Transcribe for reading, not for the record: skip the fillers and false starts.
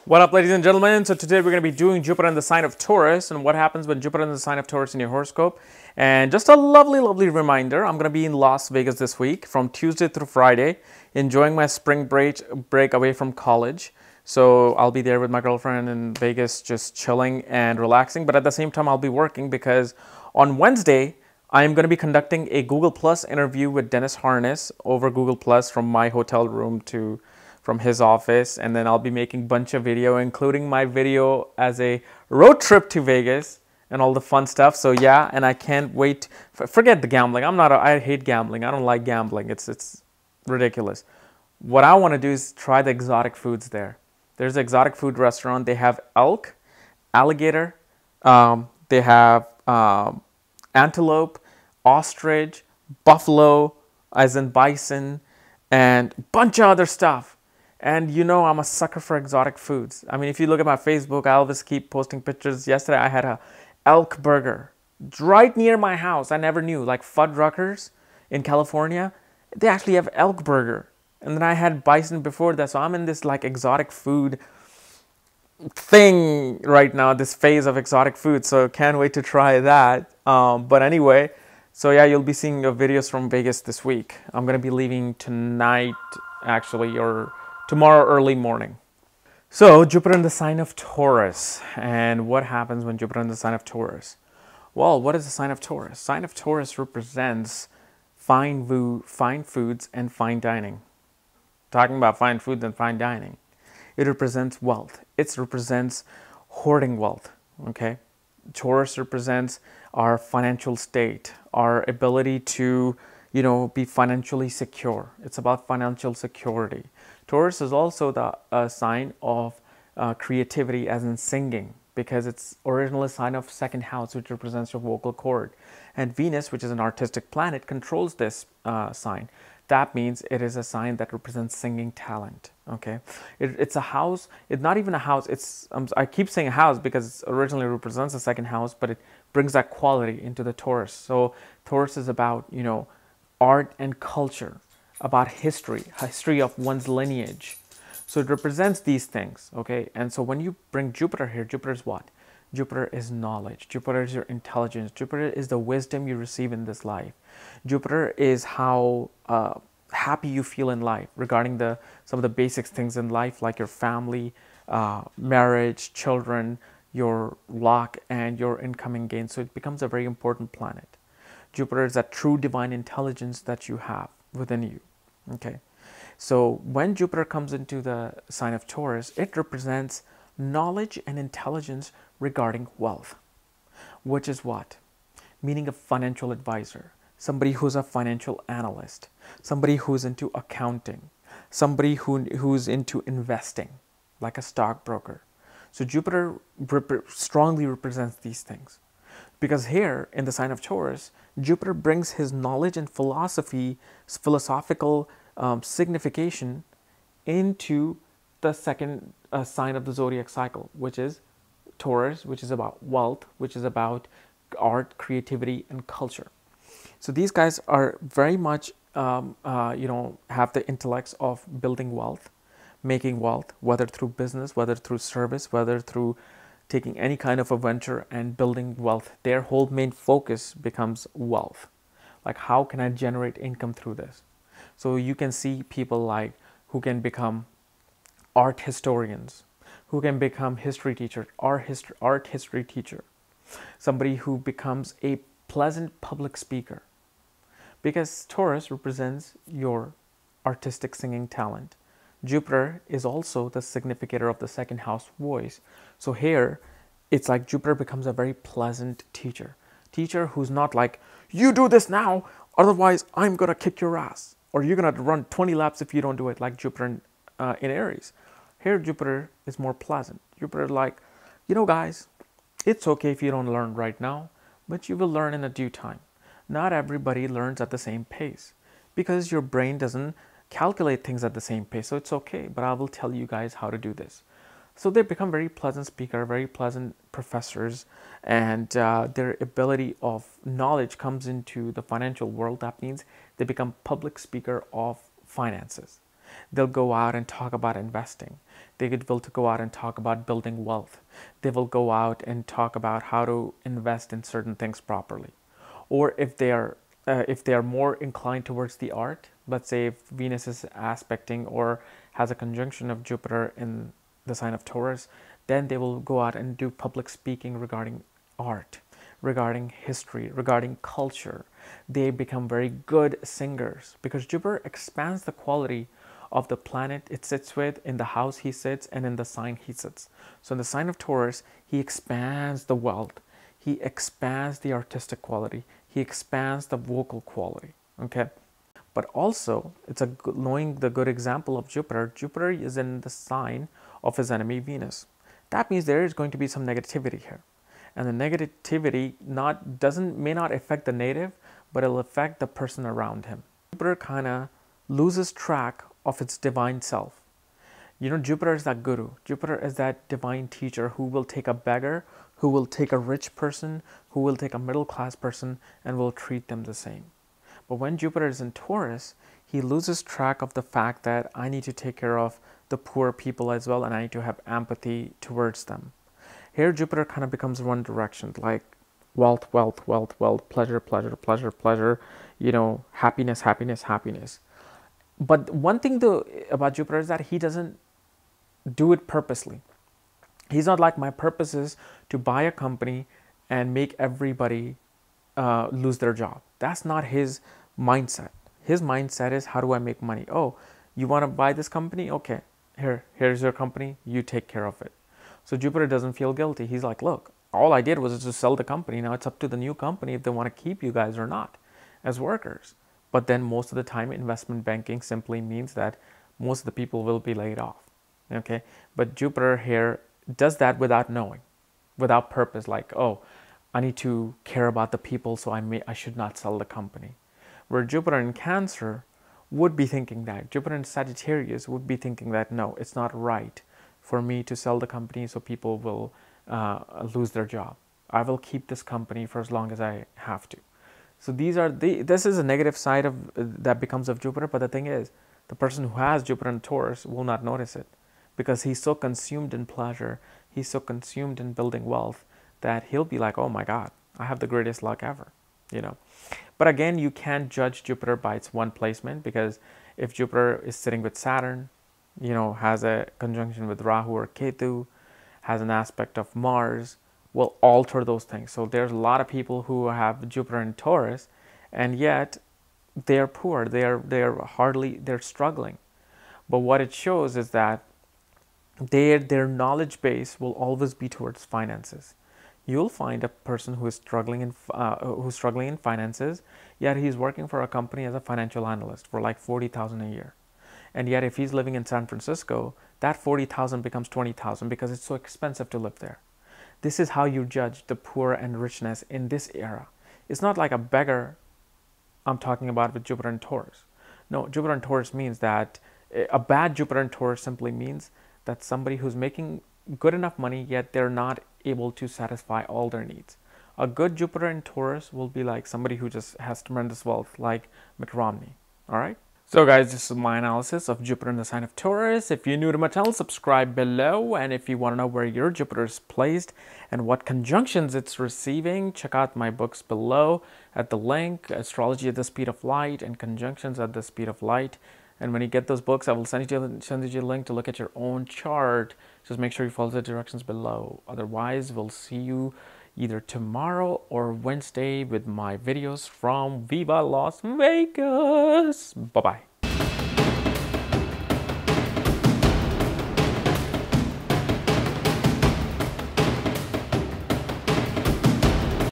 What up, ladies and gentlemen? So today we're going to be doing Jupiter in the sign of Taurus and what happens when Jupiter in the sign of Taurus in your horoscope. And just a lovely reminder, I'm going to be in Las Vegas this week from Tuesday through Friday, enjoying my spring break away from college. So I'll be there with my girlfriend in Vegas, just chilling and relaxing. But at the same time, I'll be working because on Wednesday, I am going to be conducting a Google Plus interview with Dennis Harness over Google Plus from my hotel room from his office, and then I'll be making a bunch of video, including my video as a road trip to Vegas and all the fun stuff. So yeah, and I can't wait. Forget the gambling. I hate gambling. I don't like gambling. It's ridiculous. What I want to do is try the exotic foods there. There's an exotic food restaurant. They have elk, alligator, they have antelope, ostrich, buffalo, as in bison, and a bunch of other stuff. And you know I'm a sucker for exotic foods. I mean, if you look at my Facebook, I always keep posting pictures. Yesterday I had a elk burger right near my house. I never knew. Like Fuddruckers in California, they actually have elk burger. And then I had bison before that. So I'm in this like exotic food thing right now, this phase of exotic food. So can't wait to try that. But anyway, so yeah, you'll be seeing videos from Vegas this week. I'm going to be leaving tonight, actually, or tomorrow early morning. So Jupiter in the sign of Taurus. And what happens when Jupiter in the sign of Taurus? Well, what is the sign of Taurus? Sign of Taurus represents fine foods and fine dining. Talking about fine foods and fine dining. It represents wealth. It represents hoarding wealth. Okay? Taurus represents our financial state, our ability to, be financially secure. It's about financial security. Taurus is also the sign of creativity, as in singing, because it's originally a sign of second house, which represents your vocal cord. And Venus, which is an artistic planet, controls this sign. That means it is a sign that represents singing talent. Okay, it's a house. It's not even a house. I keep saying a house because it originally represents the second house, but it brings that quality into the Taurus. So Taurus is about art and culture, about history of one's lineage. So it represents these things, okay? And so when you bring Jupiter here, Jupiter is what? Jupiter is knowledge. Jupiter is your intelligence. Jupiter is the wisdom you receive in this life. Jupiter is how happy you feel in life regarding some of the basic things in life, like your family, marriage, children, your luck, and your incoming gain. So it becomes a very important planet. Jupiter is that true divine intelligence that you have within you. Okay, so when Jupiter comes into the sign of Taurus, it represents knowledge and intelligence regarding wealth, which is what? Meaning a financial advisor, somebody who's a financial analyst, somebody who's into accounting, somebody who's into investing, like a stockbroker. So Jupiter strongly represents these things. Because here in the sign of Taurus, Jupiter brings his knowledge and philosophical signification into the second sign of the zodiac cycle, which is Taurus, which is about wealth, which is about art, creativity, and culture. So these guys are very much, have the intellects of building wealth, making wealth, whether through business, whether through service, whether through taking any kind of a venture and building wealth. Their whole main focus becomes wealth. Like, how can I generate income through this? So you can see people like who can become art historians, who can become history teacher, art history teacher, somebody who becomes a pleasant public speaker. Because Taurus represents your artistic singing talent. Jupiter is also the significator of the second house voice. So here, it's like Jupiter becomes a very pleasant teacher. Teacher who's not like, you do this now, otherwise I'm going to kick your ass. Or you're going to run 20 laps if you don't do it, like Jupiter in Aries. Here, Jupiter is more pleasant. Jupiter is like, guys, it's okay if you don't learn right now, but you will learn in a due time. Not everybody learns at the same pace because your brain doesn't calculate things at the same pace, so it's okay, but I will tell you guys how to do this. So they become very pleasant speaker, very pleasant professors, and their ability of knowledge comes into the financial world. That means they become public speaker of finances. They'll go out and talk about investing. They will to go out and talk about building wealth. They will go out and talk about how to invest in certain things properly. Or if they are more inclined towards the art, let's say if Venus is aspecting or has a conjunction of Jupiter in the sign of Taurus, then they will go out and do public speaking regarding art, regarding history, regarding culture. They become very good singers because Jupiter expands the quality of the planet it sits with, in the house he sits, and in the sign he sits. So in the sign of Taurus, he expands the wealth, he expands the artistic quality, he expands the vocal quality. Okay, but also it's knowing the good example of Jupiter. Jupiter is in the sign of his enemy Venus. That means there is going to be some negativity here, and the negativity may not affect the native, but it'll affect the person around him. Jupiter kind of loses track of its divine self. You know, Jupiter is that guru. Jupiter is that divine teacher who will take a beggar, who will take a rich person, who will take a middle class person, and will treat them the same. But when Jupiter is in Taurus, he loses track of the fact that I need to take care of the poor people as well, and I need to have empathy towards them. Here, Jupiter kind of becomes one direction, like wealth, wealth, wealth, wealth, pleasure, pleasure, pleasure, pleasure, you know, happiness, happiness, happiness. But one thing though about Jupiter is that he doesn't do it purposely. He's not like, my purpose is to buy a company and make everybody lose their job. That's not his mindset. His mindset is, how do I make money? Oh, you want to buy this company? Okay, here's your company. You take care of it. So Jupiter doesn't feel guilty. He's like, look, all I did was to sell the company. Now it's up to the new company if they want to keep you guys or not as workers. But then most of the time, investment banking simply means that most of the people will be laid off. Okay, but Jupiter here does that without knowing, without purpose, like, oh, I need to care about the people, so I should not sell the company. Where Jupiter in Cancer would be thinking that, Jupiter in Sagittarius would be thinking that, no, it's not right for me to sell the company so people will lose their job. I will keep this company for as long as I have to. So this is a negative side of that becomes of Jupiter, but the thing is, the person who has Jupiter in Taurus will not notice it because he's so consumed in pleasure, he's so consumed in building wealth that he'll be like, oh my God, I have the greatest luck ever, you know. But again, you can't judge Jupiter by its one placement, because if Jupiter is sitting with Saturn, you know, has a conjunction with Rahu or Ketu, has an aspect of Mars, will alter those things. So there's a lot of people who have Jupiter in Taurus, and yet they're poor. They're struggling. But what it shows is that their knowledge base will always be towards finances. You'll find a person who is struggling in finances, yet he's working for a company as a financial analyst for like $40,000 a year. And yet if he's living in San Francisco, that $40,000 becomes $20,000 because it's so expensive to live there. This is how you judge the poor and richness in this era. It's not like a beggar I'm talking about with Jupiter and Taurus. No, Jupiter and Taurus means that a bad Jupiter and Taurus simply means that somebody who's making good enough money, yet they're not able to satisfy all their needs. A good Jupiter in Taurus will be like somebody who just has tremendous wealth, like Mitt Romney. All right? So guys, this is my analysis of Jupiter in the sign of Taurus. If you're new to my channel, subscribe below. And if you want to know where your Jupiter is placed and what conjunctions it's receiving, check out my books below at the link, Astrology at the Speed of Light and Conjunctions at the Speed of Light. And when you get those books, I will send you a link to look at your own chart. Just make sure you follow the directions below. Otherwise, we'll see you either tomorrow or Wednesday with my videos from Viva Las Vegas. Bye-bye.